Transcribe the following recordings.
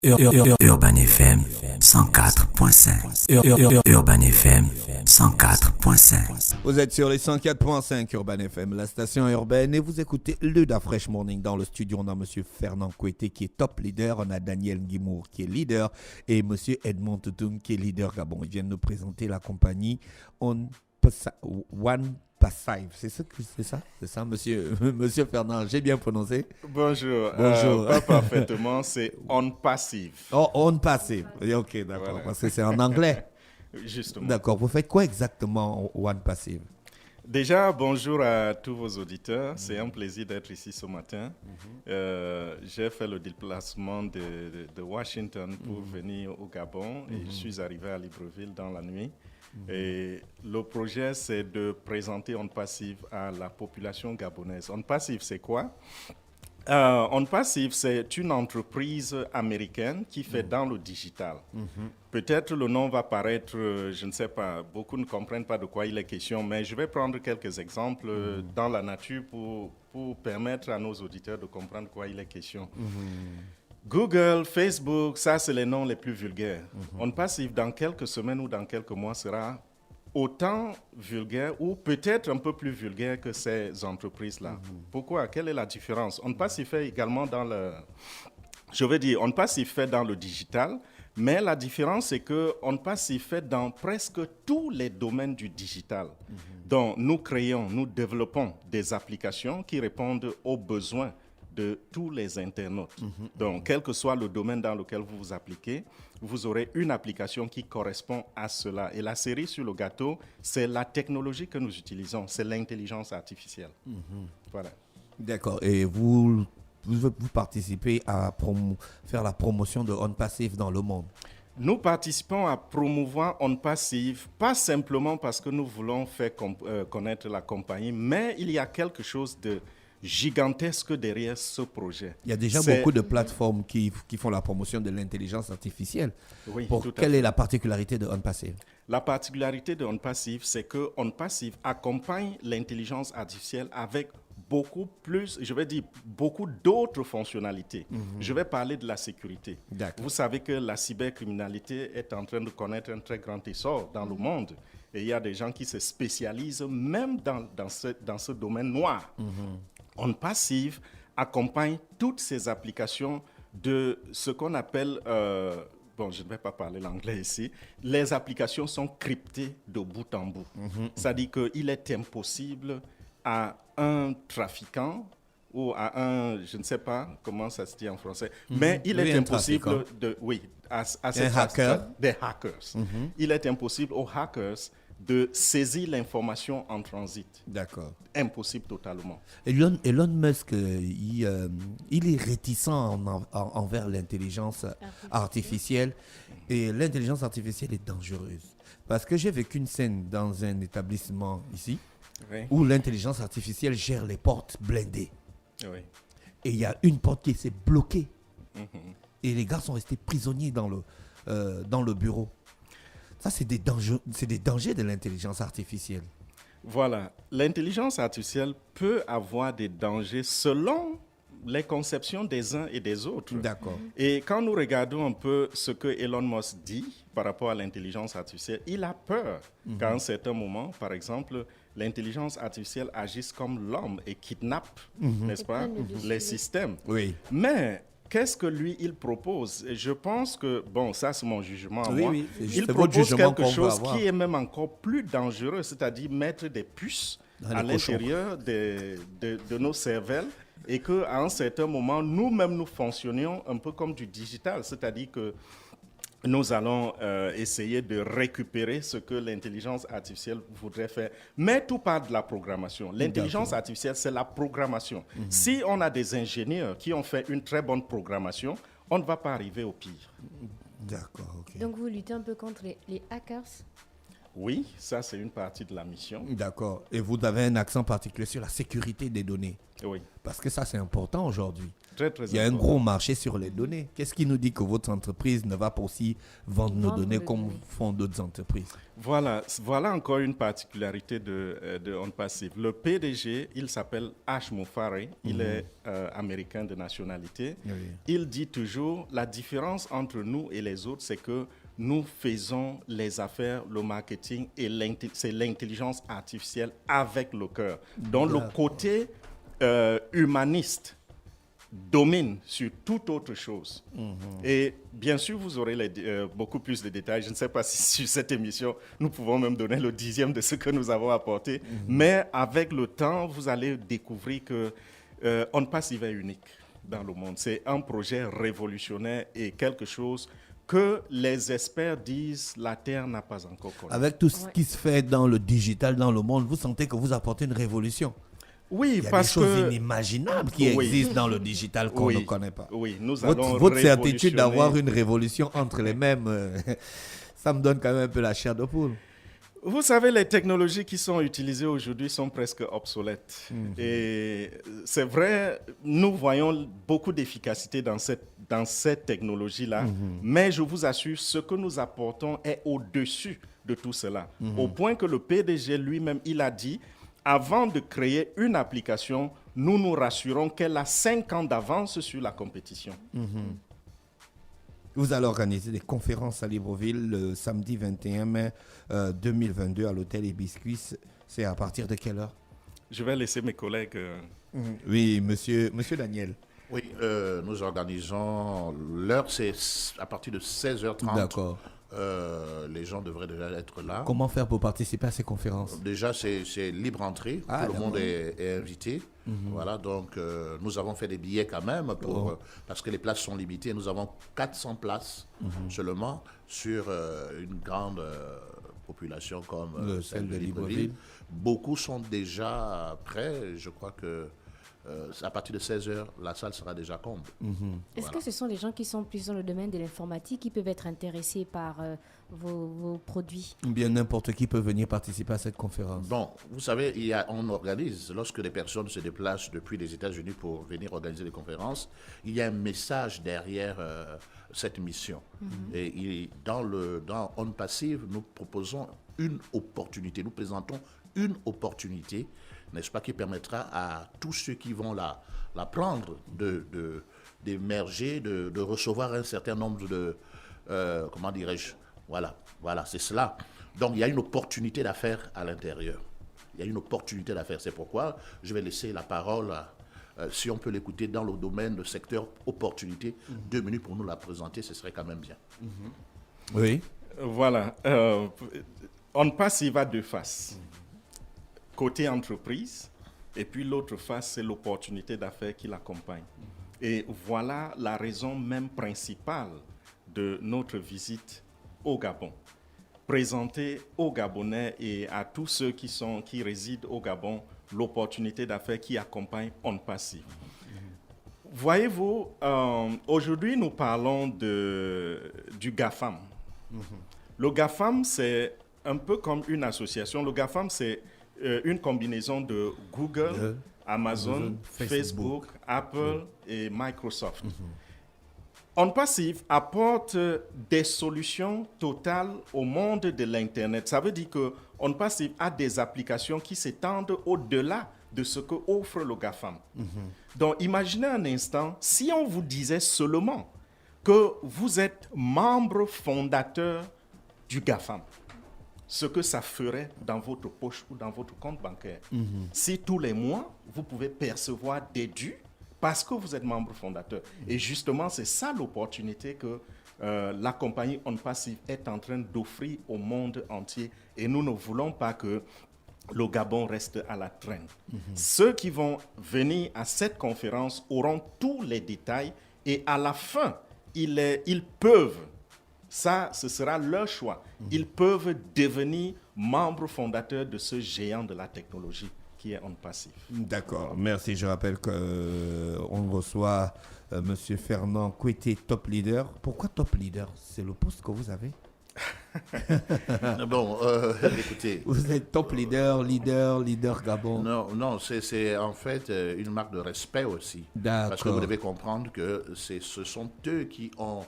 Urban FM 104.5. Urban FM 104.5. Vous êtes sur les 104.5 Urban FM, la station urbaine, et vous écoutez le Da Fresh Morning. Dans le studio, on a M. Fernand Kouete qui est top leader, on a Daniel Guimour qui est leader, et M. Edmond Toutoum qui est leader Gabon. Ils viennent nous présenter la compagnie One Passive. C'est ça, monsieur Fernand, j'ai bien prononcé? Bonjour. Bonjour. Pas parfaitement, c'est on passive. Oh, On Passive. Ok, d'accord, voilà. Parce que c'est en anglais. Justement. D'accord, vous faites quoi exactement One Passive? Déjà, bonjour à tous vos auditeurs. C'est un plaisir d'être ici ce matin. J'ai fait le déplacement de Washington pour venir au Gabon et je suis arrivé à Libreville dans la nuit. Et le projet, c'est de présenter On Passive à la population gabonaise. On Passive, c'est quoi? On Passive, c'est une entreprise américaine qui fait dans le digital. Peut-être le nom va paraître, je ne sais pas, beaucoup ne comprennent pas de quoi il est question, mais je vais prendre quelques exemples dans la nature pour permettre à nos auditeurs de comprendre de quoi il est question. Google, Facebook, ça c'est les noms les plus vulgaires. On Passive, dans quelques semaines ou dans quelques mois, sera autant vulgaire ou peut-être un peu plus vulgaire que ces entreprises-là. Pourquoi? Quelle est la différence? On Passive fait également dans le... On Passive fait dans le digital, mais la différence c'est qu'on Passive fait dans presque tous les domaines du digital. Donc nous développons des applications qui répondent aux besoins de tous les internautes. Donc, quel que soit le domaine dans lequel vous vous appliquez, vous aurez une application qui correspond à cela. Et la cerise sur le gâteau, c'est la technologie que nous utilisons, c'est l'intelligence artificielle. Voilà. D'accord. Et vous participez à faire la promotion de On Passive dans le monde? Nous participons à promouvoir On Passive, pas simplement parce que nous voulons faire connaître la compagnie, mais il y a quelque chose de gigantesque derrière ce projet. Il y a déjà beaucoup de plateformes qui font la promotion de l'intelligence artificielle. Oui, Quelle est la particularité de On Passive? La particularité de On Passive, c'est que On Passive accompagne l'intelligence artificielle avec beaucoup d'autres fonctionnalités. Je vais parler de la sécurité. Vous savez que la cybercriminalité est en train de connaître un très grand essor dans le monde. Et il y a des gens qui se spécialisent même dans ce domaine noir. On Passive accompagne toutes ces applications de ce qu'on appelle, je ne vais pas parler l'anglais ici, les applications sont cryptées de bout en bout. C'est-à-dire qu'il est impossible à un trafiquant ou à un, je ne sais pas comment ça se dit en français, mais il est impossible des hackers. Il est impossible aux hackers de saisir l'information en transit. D'accord. Impossible totalement. Elon Musk, il est réticent envers l'intelligence artificielle. Et l'intelligence artificielle est dangereuse. Parce que j'ai vécu une scène dans un établissement ici, où l'intelligence artificielle gère les portes blindées. Et il y a une porte qui s'est bloquée. Et les gars sont restés prisonniers dans le bureau. Ça, c'est des dangers de l'intelligence artificielle. Voilà. L'intelligence artificielle peut avoir des dangers selon les conceptions des uns et des autres. D'accord. Et quand nous regardons un peu ce que Elon Musk dit par rapport à l'intelligence artificielle, il a peur qu'à un certain moment, par exemple, l'intelligence artificielle agisse comme l'homme et kidnappe, n'est-ce pas, les systèmes. Oui. Mais qu'est-ce que lui, il propose? Et je pense que, ça c'est mon jugement à moi, il propose quelque chose qui est même encore plus dangereux, c'est-à-dire mettre des puces à l'intérieur de nos cervelles et qu'à un certain moment, nous-mêmes, nous fonctionnions un peu comme du digital, c'est-à-dire que nous allons essayer de récupérer ce que l'intelligence artificielle voudrait faire. Mais tout part de la programmation. L'intelligence artificielle, c'est la programmation. Si on a des ingénieurs qui ont fait une très bonne programmation, on ne va pas arriver au pire. D'accord, ok. Donc vous luttez un peu contre les hackers? Oui, ça c'est une partie de la mission. D'accord. Et vous avez un accent particulier sur la sécurité des données. Oui. Parce que ça, c'est important aujourd'hui. Très, très Il y a un important. gros marché sur les données. Qu'est-ce qui nous dit que votre entreprise ne va pas aussi vendre nos Vendre données les comme données. font d'autres entreprises? Voilà encore une particularité de OnPassive. Le PDG, il s'appelle Ash Mufari, il est américain de nationalité. Oui. Il dit toujours, la différence entre nous et les autres, c'est que nous faisons les affaires, le marketing et c'est l'intelligence artificielle avec le cœur. Donc le côté humaniste domine sur toute autre chose. Et bien sûr, vous aurez beaucoup plus de détails. Je ne sais pas si sur cette émission, nous pouvons même donner le 10e de ce que nous avons apporté. Mais avec le temps, vous allez découvrir que OnPassive est unique dans le monde. C'est un projet révolutionnaire et quelque chose que les experts disent la Terre n'a pas encore connu. Avec tout ce qui se fait dans le digital, dans le monde, vous sentez que vous apportez une révolution. Oui, Il y a parce des choses que inimaginables qui Oui. existent dans le digital qu'on Oui. ne connaît pas. oui, nous allons Votre certitude révolutionner. d'avoir une révolution entre les mêmes, ça me donne quand même un peu la chair de poule. Vous savez, les technologies qui sont utilisées aujourd'hui sont presque obsolètes. Et c'est vrai, nous voyons beaucoup d'efficacité dans cette technologie-là, mais je vous assure, ce que nous apportons est au-dessus de tout cela. Au point que le PDG lui-même, il a dit, avant de créer une application, nous nous rassurons qu'elle a 5 ans d'avance sur la compétition. Vous allez organiser des conférences à Libreville le samedi 21 mai 2022 à l'hôtel Hibiscus. C'est à partir de quelle heure? Je vais laisser mes collègues... Oui, monsieur Daniel. Oui, nous organisons, l'heure c'est à partir de 16h30. D'accord. Les gens devraient déjà être là. Comment faire pour participer à ces conférences? Déjà, c'est libre entrée, Ah, tout le monde d'accord. est invité. Voilà, donc nous avons fait des billets quand même, parce que les places sont limitées. Nous avons 400 places seulement sur une grande population comme celle de Libreville. Beaucoup sont déjà prêts. Je crois que à partir de 16h, la salle sera déjà comble. Est-ce que ce sont des gens qui sont plus dans le domaine de l'informatique qui peuvent être intéressés par vos produits? Ou bien n'importe qui peut venir participer à cette conférence? Bon, vous savez, on organise, lorsque les personnes se déplacent depuis les États-Unis pour venir organiser des conférences, il y a un message derrière cette mission. Et dans OnPassive, nous proposons une opportunité, nous présentons une opportunité, n'est-ce pas, qui permettra à tous ceux qui vont la prendre d'émerger, de recevoir un certain nombre de, comment dirais-je, voilà, c'est cela. Donc il y a une opportunité d'affaires à l'intérieur. Il y a une opportunité d'affaires. C'est pourquoi je vais laisser la parole, si on peut l'écouter dans le domaine, le secteur opportunité, 2 minutes pour nous la présenter, ce serait quand même bien. Oui. Voilà. OnPassive a 2 faces. Côté entreprise, et puis l'autre face, c'est l'opportunité d'affaires qui l'accompagne. Et voilà la raison même principale de notre visite au Gabon. Présenter aux Gabonais et à tous ceux qui résident au Gabon l'opportunité d'affaires qui accompagne OnPassive. Voyez-vous, aujourd'hui nous parlons du GAFAM. Le GAFAM, c'est un peu comme une association. Le GAFAM, c'est une combinaison de Google, Amazon, Facebook, Apple et Microsoft. OnPassive apporte des solutions totales au monde de l'Internet. Ça veut dire que OnPassive a des applications qui s'étendent au-delà de ce que offre le GAFAM. Donc, imaginez un instant, si on vous disait seulement que vous êtes membre fondateur du GAFAM, ce que ça ferait dans votre poche ou dans votre compte bancaire. Si tous les mois, vous pouvez percevoir des dus parce que vous êtes membre fondateur. Et justement, c'est ça l'opportunité que la compagnie OnPassive est en train d'offrir au monde entier. Et nous ne voulons pas que le Gabon reste à la traîne. Ceux qui vont venir à cette conférence auront tous les détails et à la fin, ils peuvent, ça, ce sera leur choix. Ils peuvent devenir membres fondateurs de ce géant de la technologie qui est OnPassive. D'accord, merci. Je rappelle qu'on reçoit M. Fernand Kouété, Top Leader. Pourquoi Top Leader? C'est le poste que vous avez? Bon, écoutez. Vous êtes top leader Gabon. Non, c'est en fait une marque de respect aussi. Parce que vous devez comprendre que ce sont eux qui ont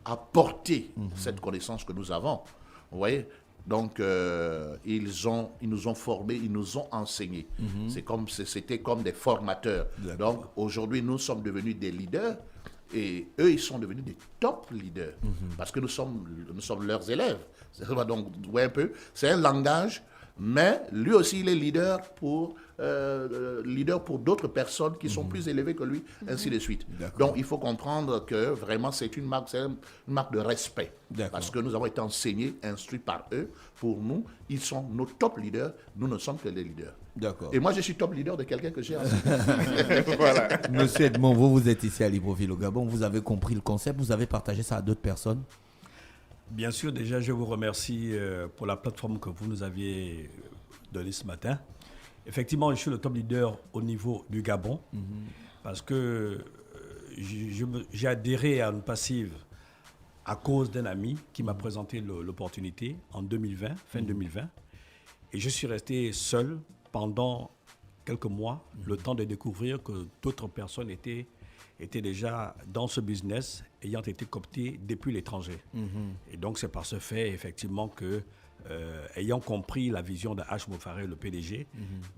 apporté cette connaissance que nous avons. Vous voyez? Donc, ils nous ont formés, ils nous ont enseignés. C'était comme des formateurs. Donc, aujourd'hui, nous sommes devenus des leaders et eux, ils sont devenus des top leaders parce que nous sommes leurs élèves. Donc, vous voyez un peu, c'est un langage, mais lui aussi, il est leader pour d'autres personnes qui sont plus élevées que lui, ainsi de suite. Donc, il faut comprendre que vraiment, c'est une marque de respect. Parce que nous avons été enseignés, instruits par eux. Pour nous, ils sont nos top leaders. Nous ne sommes que les leaders. D'accord. Et moi, je suis top leader de quelqu'un que j'ai enseigné. Voilà. Monsieur Edmond, vous êtes ici à Libreville, au Gabon. Vous avez compris le concept. Vous avez partagé ça à d'autres personnes. Bien sûr, déjà, je vous remercie pour la plateforme que vous nous aviez donnée ce matin. Effectivement, je suis le top leader au niveau du Gabon parce que j'ai adhéré à une passive à cause d'un ami qui m'a présenté l'opportunité en 2020, fin 2020. Et je suis resté seul pendant quelques mois, le temps de découvrir que d'autres personnes étaient déjà dans ce business, ayant été cooptées depuis l'étranger. Et donc, c'est par ce fait, effectivement, que ayant compris la vision de H. Mofaré, le PDG,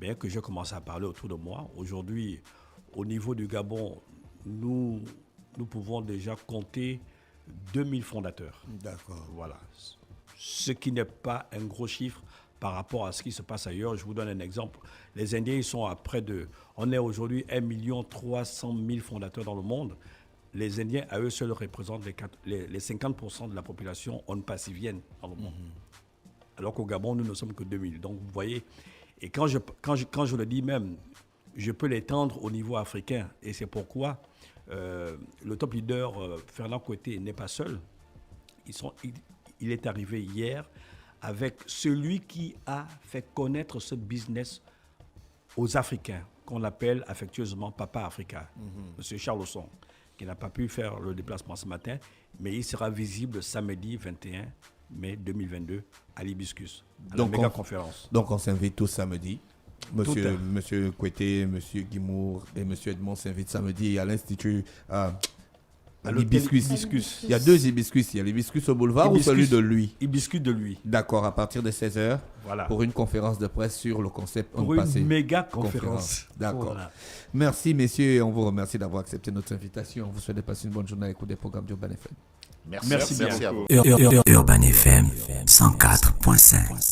bien que j'ai commencé à parler autour de moi. Aujourd'hui, au niveau du Gabon, nous pouvons déjà compter 2000 fondateurs. D'accord. Voilà. Ce qui n'est pas un gros chiffre par rapport à ce qui se passe ailleurs. Je vous donne un exemple. Les Indiens, ils sont à près de... On est aujourd'hui 1 300 000 fondateurs dans le monde. Les Indiens, à eux seuls, représentent les 50% de la population onpassivienne dans le monde. Alors qu'au Gabon, nous ne sommes que 2000. Donc, vous voyez, et quand je le dis même, je peux l'étendre au niveau africain. Et c'est pourquoi le top leader, Fernand Kouetté, n'est pas seul. Il est arrivé hier avec celui qui a fait connaître ce business aux Africains, qu'on appelle affectueusement Papa Africa, M. Charlesson, qui n'a pas pu faire le déplacement ce matin, mais il sera visible samedi 21 mai 2022 à l'Hibiscus, à la méga conférence. Donc on s'invite tous samedi. Monsieur Kouetté, Monsieur Guimour et Monsieur Edmond s'invitent samedi à l'Institut à l'Hibiscus. Il y a deux Hibiscus. Il y a l'Hibiscus au boulevard ou celui de lui? Hibiscus de lui. D'accord, à partir de 16h, voilà. Pour une conférence de presse sur le concept pour une méga conférence. D'accord. Voilà. Merci messieurs et on vous remercie d'avoir accepté notre invitation. On vous souhaite de passer une bonne journée à l'écoute des programmes d'Urban FM. Merci bien. Urban FM 104.5.